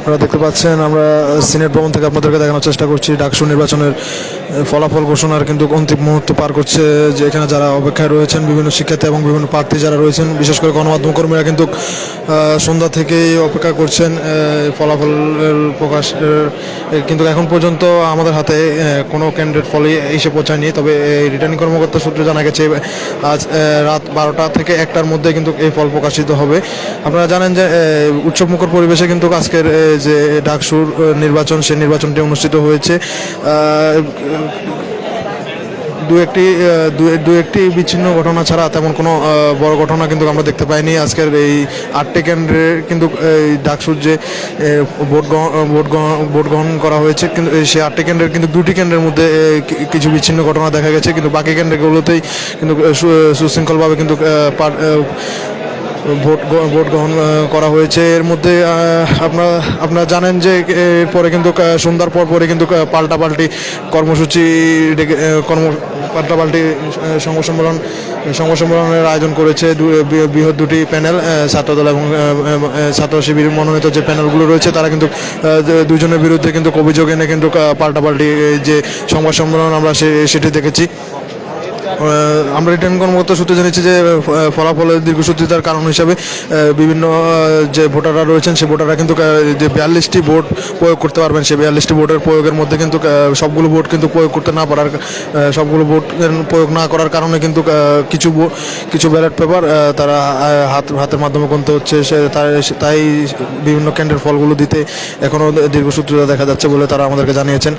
আপনারা দেখতে পাচ্ছেন আমরা সিনেট ভবন থেকে আপনাদেরকে দেখানোর চেষ্টা করছি ডাকসু নির্বাচনের ফলাফল ঘোষণার কিন্তু অন্তিম মুহূর্ত পার করছে, যে এখানে যারা অপেক্ষায় রয়েছেন বিভিন্ন শিক্ষার্থী এবং বিভিন্ন প্রার্থী যারা রয়েছেন, বিশেষ করে গণমাধ্যম কর্মীরা কিন্তু সন্ধ্যা থেকেই অপেক্ষা করছেন ফলাফল প্রকাশ। কিন্তু এখন পর্যন্ত আমাদের হাতে কোনো ক্যান্ডিডেট ফলই এসে পৌঁছায়নি। তবে রিটার্নিং কর্মকর্তা সূত্রে জানা গেছে আজ রাত 12টা থেকে 1টার মধ্যে কিন্তু এই ফল প্রকাশিত হবে। আপনারা জানেন যে উৎসবমুখর পরিবেশে কিন্তু আজকের যে ডাকসুর নির্বাচন, সেই নির্বাচনটি অনুষ্ঠিত হয়েছে। দু একটি বিচ্ছিন্ন ঘটনা ছাড়া তেমন কোনো বড় ঘটনা কিন্তু আমরা দেখতে পাইনি। আজকের এই 8টি কেন্দ্রে কিন্তু এই ডাকসুর যে ভোট গ্রহণ করা হয়েছে, কিন্তু সেই 8টি কেন্দ্রের কিন্তু 2টি কেন্দ্রের মধ্যে কিছু বিচ্ছিন্ন ঘটনা দেখা গেছে, কিন্তু বাকি কেন্দ্রগুলোতেই কিন্তু সুশৃঙ্খলভাবে কিন্তু ভোট গ্রহণ করা হয়েছে। এর মধ্যে আপনারা জানেন যে এরপরে কিন্তু সন্ধ্যার পরে কিন্তু পাল্টাপাল্টি কর্মসূচি পাল্টাপাল্টি সংবাদ সম্মেলনের আয়োজন করেছে বৃহৎ দুটি প্যানেল, ছাত্রদল এবং ছাত্র শিবির মনোনীত যে প্যানেলগুলো রয়েছে, তারা কিন্তু দুজনের বিরুদ্ধে কিন্তু অভিযোগ এনে কিন্তু পাল্টাপাল্টি যে সংবাদ সম্মেলন আমরা সেটি দেখেছি। আমরা রিটার্ন কর্মকর্তা সূত্রে জেনেছি যে ফলাফলের দীর্ঘসূত্রিতার কারণ হিসাবে বিভিন্ন যে ভোটাররা রয়েছেন, সেই ভোটাররা কিন্তু যে 42টি ভোট প্রয়োগ করতে পারবেন, সেই 42টি ভোটের প্রয়োগের মধ্যে কিন্তু সবগুলো ভোট কিন্তু প্রয়োগ করতে না পারার, সবগুলো ভোট প্রয়োগ না করার কারণে কিন্তু কিছু ব্যালট পেপার তারা হাতের মাধ্যমে গুনতে হচ্ছে। তাই বিভিন্ন কেন্দ্রের ফলগুলো দিতে এখনও দীর্ঘসূত্রিতা দেখা যাচ্ছে বলে তারা আমাদেরকে জানিয়েছেন।